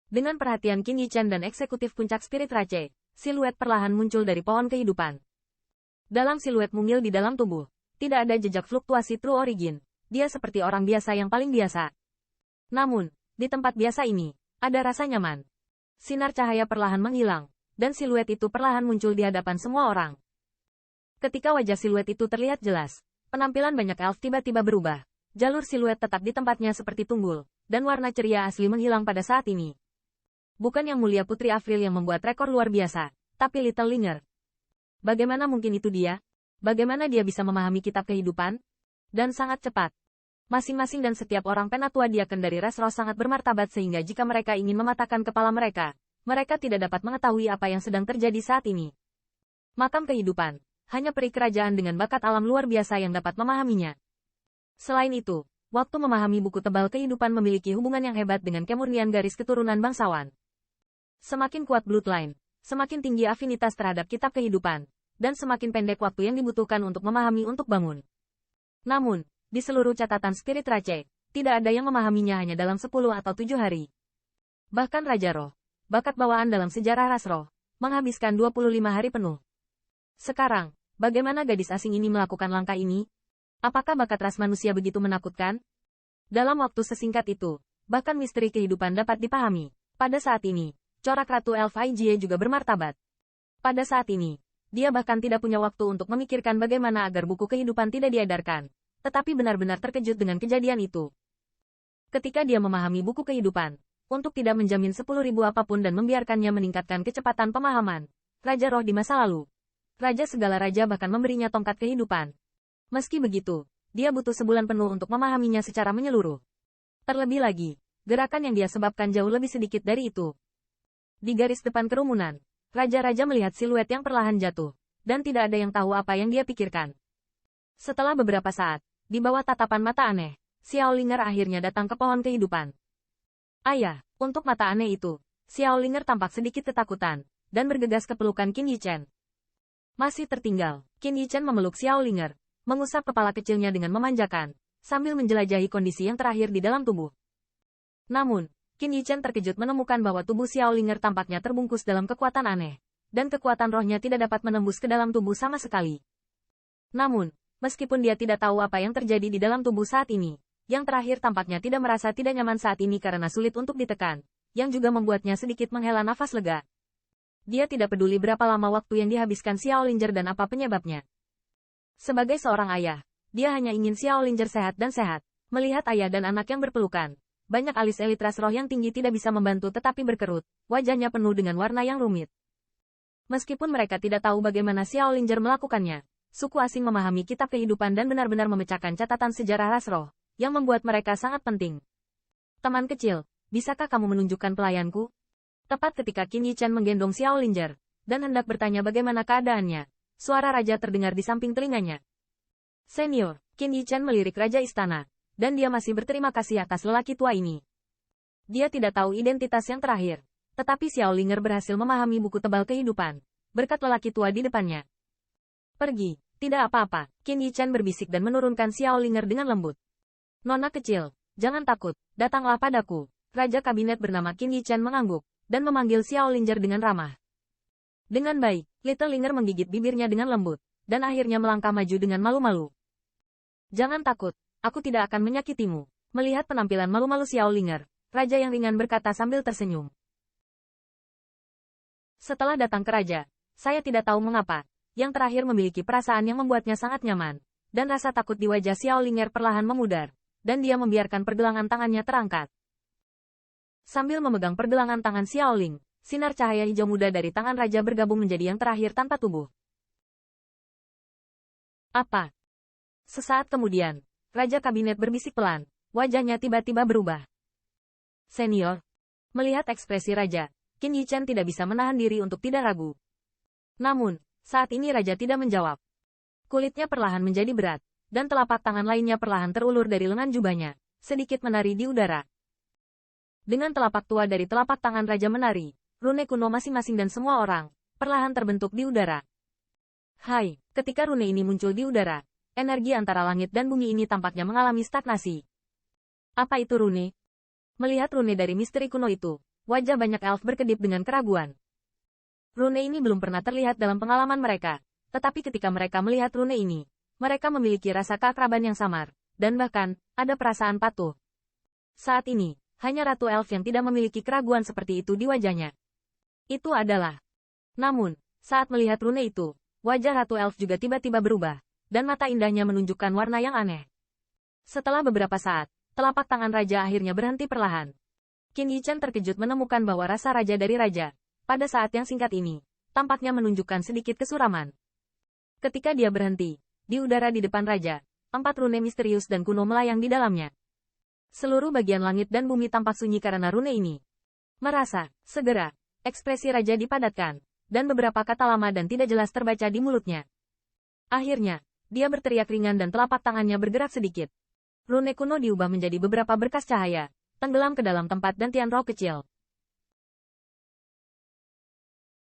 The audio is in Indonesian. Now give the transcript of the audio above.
Dengan perhatian Qin Yichen dan eksekutif puncak spirit Rache, siluet perlahan muncul dari pohon kehidupan. Dalam siluet mungil di dalam tubuh, tidak ada jejak fluktuasi True Origin. Dia seperti orang biasa yang paling biasa. Namun, di tempat biasa ini, ada rasa nyaman. Sinar cahaya perlahan menghilang, dan siluet itu perlahan muncul di hadapan semua orang. Ketika wajah siluet itu terlihat jelas, penampilan banyak elf tiba-tiba berubah. Jalur siluet tetap di tempatnya seperti tunggul, dan warna ceria asli menghilang pada saat ini. Bukan Yang Mulia Putri Avril yang membuat rekor luar biasa, tapi Little Linger. Bagaimana mungkin itu dia? Bagaimana dia bisa memahami kitab kehidupan? Dan sangat cepat. Masing-masing dan setiap orang penatua diaken dari Resro sangat bermartabat sehingga jika mereka ingin mematahkan kepala mereka, mereka tidak dapat mengetahui apa yang sedang terjadi saat ini. Makam kehidupan, hanya peri kerajaan dengan bakat alam luar biasa yang dapat memahaminya. Selain itu, waktu memahami buku tebal kehidupan memiliki hubungan yang hebat dengan kemurnian garis keturunan bangsawan. Semakin kuat bloodline, semakin tinggi afinitas terhadap kitab kehidupan, dan semakin pendek waktu yang dibutuhkan untuk memahami untuk bangun. Namun, di seluruh catatan spirit Rache, tidak ada yang memahaminya hanya dalam 10 atau 7 hari. Bahkan Raja Roh, bakat bawaan dalam sejarah ras roh, menghabiskan 25 hari penuh. Sekarang, bagaimana gadis asing ini melakukan langkah ini? Apakah bakat ras manusia begitu menakutkan? Dalam waktu sesingkat itu, bahkan misteri kehidupan dapat dipahami. Pada saat ini, corak Ratu Elf Aijie juga bermartabat. Pada saat ini, dia bahkan tidak punya waktu untuk memikirkan bagaimana agar buku kehidupan tidak diedarkan, tetapi benar-benar terkejut dengan kejadian itu. Ketika dia memahami buku kehidupan, untuk tidak menjamin 10.000 apapun dan membiarkannya meningkatkan kecepatan pemahaman, Raja Roh di masa lalu. Raja segala raja bahkan memberinya tongkat kehidupan. Meski begitu, dia butuh sebulan penuh untuk memahaminya secara menyeluruh. Terlebih lagi, gerakan yang dia sebabkan jauh lebih sedikit dari itu. Di garis depan kerumunan, raja-raja melihat siluet yang perlahan jatuh, dan tidak ada yang tahu apa yang dia pikirkan. Setelah beberapa saat, di bawah tatapan mata aneh, Xiao Linger akhirnya datang ke pohon kehidupan. Ayah, untuk mata aneh itu, Xiao Linger tampak sedikit ketakutan, dan bergegas ke pelukan Qin Yichen. Masih tertinggal, Qin Yichen memeluk Xiao Linger, mengusap kepala kecilnya dengan memanjakan, sambil menjelajahi kondisi yang terakhir di dalam tubuh. Namun, Qin Yichen terkejut menemukan bahwa tubuh Xiao Linger tampaknya terbungkus dalam kekuatan aneh, dan kekuatan rohnya tidak dapat menembus ke dalam tubuh sama sekali. Namun, meskipun dia tidak tahu apa yang terjadi di dalam tubuh saat ini, yang terakhir tampaknya tidak merasa tidak nyaman saat ini karena sulit untuk ditekan, yang juga membuatnya sedikit menghela nafas lega. Dia tidak peduli berapa lama waktu yang dihabiskan Xiao Linger dan apa penyebabnya. Sebagai seorang ayah, dia hanya ingin Xiao Linger sehat dan sehat. Melihat ayah dan anak yang berpelukan, banyak alis elit ras roh yang tinggi tidak bisa membantu tetapi berkerut, wajahnya penuh dengan warna yang rumit. Meskipun mereka tidak tahu bagaimana Xiao Linger melakukannya, suku asing memahami kitab kehidupan dan benar-benar memecahkan catatan sejarah ras roh, yang membuat mereka sangat penting. Teman kecil, bisakah kamu menunjukkan pelayanku? Tepat ketika Qin Yichen menggendong Xiao Linger, dan hendak bertanya bagaimana keadaannya, suara raja terdengar di samping telinganya. Senior, Qin Yichen melirik raja istana, dan dia masih berterima kasih atas lelaki tua ini. Dia tidak tahu identitas yang terakhir, tetapi Xiao Linger berhasil memahami buku tebal kehidupan, berkat lelaki tua di depannya. Pergi, tidak apa-apa, Qin Yichen berbisik dan menurunkan Xiao Linger dengan lembut. Nona kecil, jangan takut, datanglah padaku. Raja kabinet bernama Qin Yichen mengangguk, dan memanggil Xiao Linger dengan ramah. Dengan baik, Little Linger menggigit bibirnya dengan lembut, dan akhirnya melangkah maju dengan malu-malu. Jangan takut, aku tidak akan menyakitimu. Melihat penampilan malu-malu Xiao Linger, raja yang ringan berkata sambil tersenyum. Setelah datang ke raja, saya tidak tahu mengapa, yang terakhir memiliki perasaan yang membuatnya sangat nyaman, dan rasa takut di wajah Xiao Linger perlahan memudar, dan dia membiarkan pergelangan tangannya terangkat. Sambil memegang pergelangan tangan Xiao Ling, sinar cahaya hijau muda dari tangan raja bergabung menjadi yang terakhir tanpa tubuh. Apa? Sesaat kemudian, raja kabinet berbisik pelan, wajahnya tiba-tiba berubah. Senior. Melihat ekspresi raja, Qin Yichen tidak bisa menahan diri untuk tidak ragu. Namun, saat ini raja tidak menjawab. Kulitnya perlahan menjadi berat, dan telapak tangan lainnya perlahan terulur dari lengan jubahnya, sedikit menari di udara. Dengan telapak tua dari telapak tangan raja menari, rune kuno masing-masing dan semua orang, perlahan terbentuk di udara. Hai, ketika rune ini muncul di udara, energi antara langit dan bumi ini tampaknya mengalami stagnasi. Apa itu rune? Melihat rune dari misteri kuno itu, wajah banyak elf berkedip dengan keraguan. Rune ini belum pernah terlihat dalam pengalaman mereka, tetapi ketika mereka melihat rune ini, mereka memiliki rasa keakraban yang samar, dan bahkan, ada perasaan patuh. Saat ini, hanya Ratu Elf yang tidak memiliki keraguan seperti itu di wajahnya. Itu adalah. Namun, saat melihat rune itu, wajah Ratu Elf juga tiba-tiba berubah, dan mata indahnya menunjukkan warna yang aneh. Setelah beberapa saat, telapak tangan raja akhirnya berhenti perlahan. Qin Yichen terkejut menemukan bahwa rasa raja dari raja, pada saat yang singkat ini, tampaknya menunjukkan sedikit kesuraman. Ketika dia berhenti, di udara di depan raja, 4 rune misterius dan kuno melayang di dalamnya. Seluruh bagian langit dan bumi tampak sunyi karena rune ini. Merasa, segera, ekspresi raja dipadatkan, dan beberapa kata lama dan tidak jelas terbaca di mulutnya. Akhirnya, dia berteriak ringan dan telapak tangannya bergerak sedikit. Rune kuno diubah menjadi beberapa berkas cahaya, tenggelam ke dalam tempat dan tian roh kecil.